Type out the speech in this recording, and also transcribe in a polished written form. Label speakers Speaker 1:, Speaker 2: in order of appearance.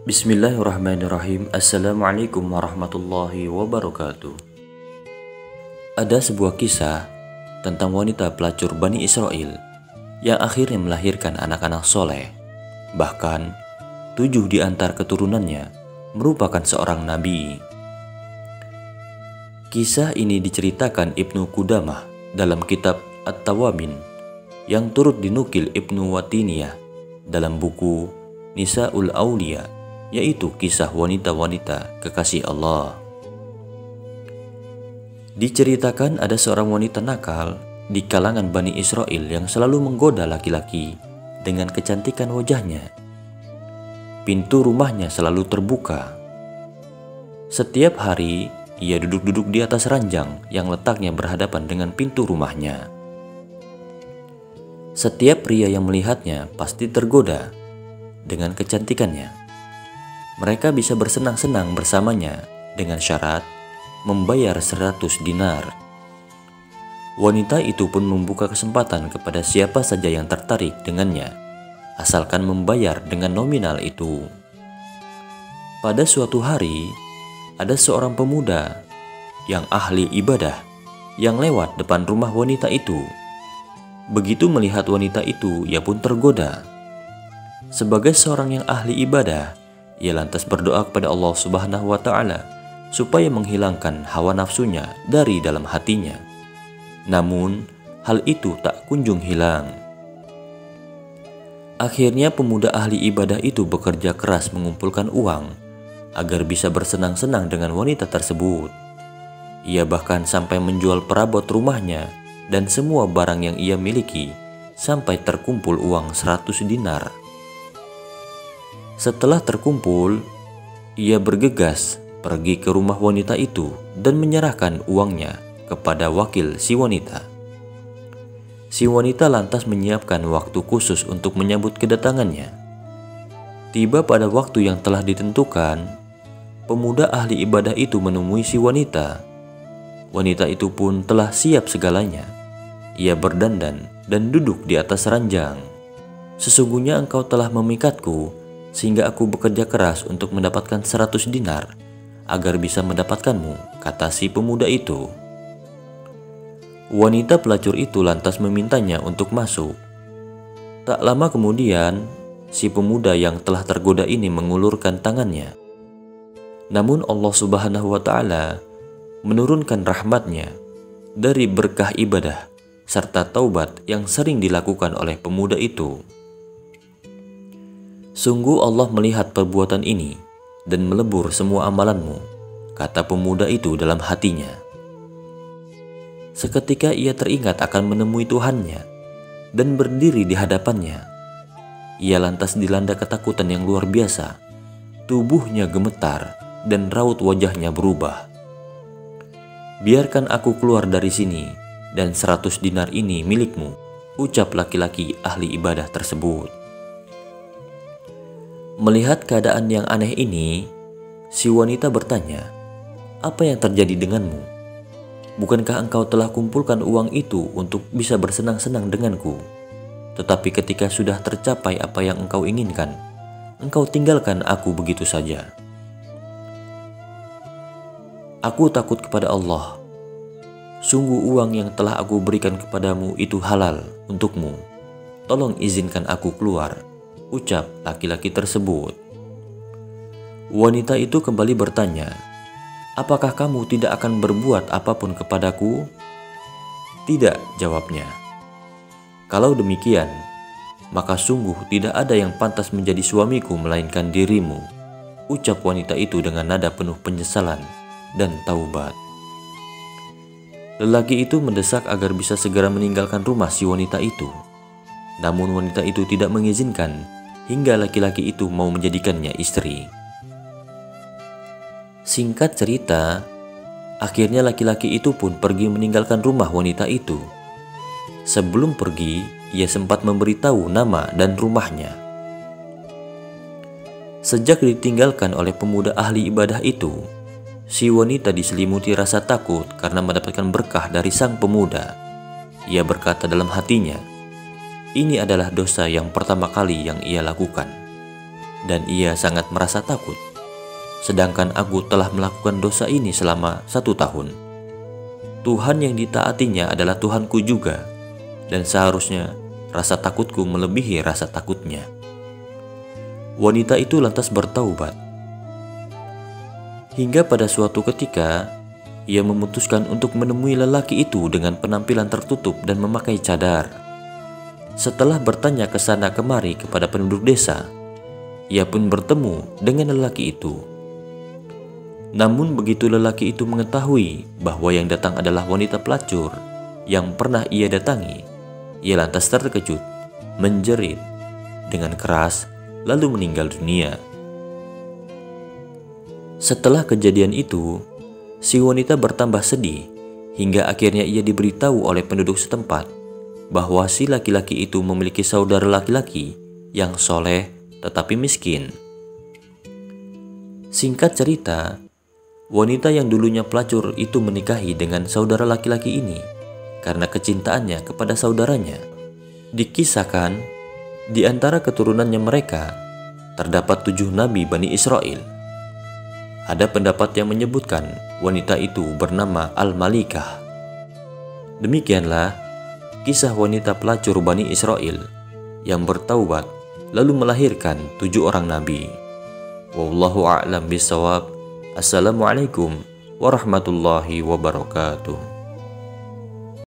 Speaker 1: Bismillahirrahmanirrahim. Assalamualaikum warahmatullahi wabarakatuh. Ada sebuah kisah tentang wanita pelacur Bani Israel yang akhirnya melahirkan anak-anak soleh. Bahkan 7 di antara keturunannya merupakan seorang nabi. Kisah ini diceritakan Ibnu Qudamah dalam kitab At-Tawabin yang turut dinukil Ibnu Watiniyah dalam buku Nisa'ul Aulia, yaitu kisah wanita-wanita kekasih Allah. Diceritakan ada seorang wanita nakal di kalangan Bani Israel yang selalu menggoda laki-laki dengan kecantikan wajahnya. Pintu rumahnya selalu terbuka. Setiap hari ia duduk-duduk di atas ranjang yang letaknya berhadapan dengan pintu rumahnya. Setiap pria yang melihatnya pasti tergoda dengan kecantikannya. Mereka bisa bersenang-senang bersamanya dengan syarat membayar 100 dinar. Wanita itu pun membuka kesempatan kepada siapa saja yang tertarik dengannya, asalkan membayar dengan nominal itu. Pada suatu hari, ada seorang pemuda yang ahli ibadah yang lewat depan rumah wanita itu. Begitu melihat wanita itu, ia pun tergoda. Sebagai seorang yang ahli ibadah, ia lantas berdoa kepada Allah Subhanahu wa Ta'ala supaya menghilangkan hawa nafsunya dari dalam hatinya. Namun, hal itu tak kunjung hilang. Akhirnya pemuda ahli ibadah itu bekerja keras mengumpulkan uang agar bisa bersenang-senang dengan wanita tersebut. Ia bahkan sampai menjual perabot rumahnya dan semua barang yang ia miliki sampai terkumpul uang 100 dinar. Setelah terkumpul, ia bergegas pergi ke rumah wanita itu dan menyerahkan uangnya kepada wakil si wanita. Si wanita lantas menyiapkan waktu khusus untuk menyambut kedatangannya. Tiba pada waktu yang telah ditentukan, pemuda ahli ibadah itu menemui si wanita. Wanita itu pun telah siap segalanya. Ia berdandan dan duduk di atas ranjang. "Sesungguhnya engkau telah memikatku, sehingga aku bekerja keras untuk mendapatkan 100 dinar agar bisa mendapatkanmu," kata si pemuda itu. Wanita pelacur itu lantas memintanya untuk masuk. Tak lama kemudian, si pemuda yang telah tergoda ini mengulurkan tangannya. Namun Allah Subhanahu wa Ta'ala menurunkan rahmatnya dari berkah ibadah serta taubat yang sering dilakukan oleh pemuda itu. "Sungguh Allah melihat perbuatan ini dan melebur semua amalanmu," kata pemuda itu dalam hatinya. Seketika ia teringat akan menemui Tuhannya dan berdiri di hadapannya. Ia lantas dilanda ketakutan yang luar biasa. Tubuhnya gemetar dan raut wajahnya berubah. "Biarkan aku keluar dari sini dan 100 dinar ini milikmu," ucap laki-laki ahli ibadah tersebut. Melihat keadaan yang aneh ini, si wanita bertanya, "Apa yang terjadi denganmu? Bukankah engkau telah kumpulkan uang itu untuk bisa bersenang-senang denganku? Tetapi ketika sudah tercapai apa yang engkau inginkan, engkau tinggalkan aku begitu saja." "Aku takut kepada Allah. Sungguh uang yang telah aku berikan kepadamu itu halal untukmu. Tolong izinkan aku keluar," ucap laki-laki tersebut. Wanita itu kembali bertanya, "Apakah kamu tidak akan berbuat apapun kepadaku?" "Tidak," jawabnya. "Kalau demikian, maka sungguh tidak ada yang pantas menjadi suamiku melainkan dirimu," ucap wanita itu dengan nada penuh penyesalan dan taubat. Lelaki itu mendesak agar bisa segera meninggalkan rumah si wanita itu. Namun wanita itu tidak mengizinkan hingga laki-laki itu mau menjadikannya istri. Singkat cerita, akhirnya laki-laki itu pun pergi meninggalkan rumah wanita itu. Sebelum pergi, ia sempat memberitahu nama dan rumahnya. Sejak ditinggalkan oleh pemuda ahli ibadah itu, si wanita diselimuti rasa takut karena mendapatkan berkah dari sang pemuda. Ia berkata dalam hatinya, Ini adalah dosa yang pertama kali yang ia lakukan. dan ia sangat merasa takut. Sedangkan aku telah melakukan dosa ini selama 1 tahun. Tuhan yang ditaatinya adalah Tuhanku juga, dan seharusnya rasa takutku melebihi rasa takutnya. Wanita itu lantas bertaubat. Hingga pada suatu ketika, ia memutuskan untuk menemui lelaki itu dengan penampilan tertutup dan memakai cadar. Setelah bertanya ke sana kemari kepada penduduk desa, ia pun bertemu dengan lelaki itu. Namun begitu lelaki itu mengetahui bahwa yang datang adalah wanita pelacur yang pernah ia datangi, ia lantas terkejut, menjerit dengan keras, lalu meninggal dunia. Setelah kejadian itu, si wanita bertambah sedih hingga akhirnya ia diberitahu oleh penduduk setempat bahwa si laki-laki itu memiliki saudara laki-laki yang soleh tetapi miskin. Singkat cerita, wanita yang dulunya pelacur itu menikahi dengan saudara laki-laki ini karena kecintaannya kepada saudaranya. Dikisahkan, di antara keturunannya mereka terdapat 7 nabi Bani Israel. Ada pendapat yang menyebutkan wanita itu bernama Al-Malikah. Demikianlah kisah wanita pelacur Bani Israel yang bertaubat lalu melahirkan 7 orang nabi. Wallahu a'lam bishawab. Assalamualaikum warahmatullahi wabarakatuh.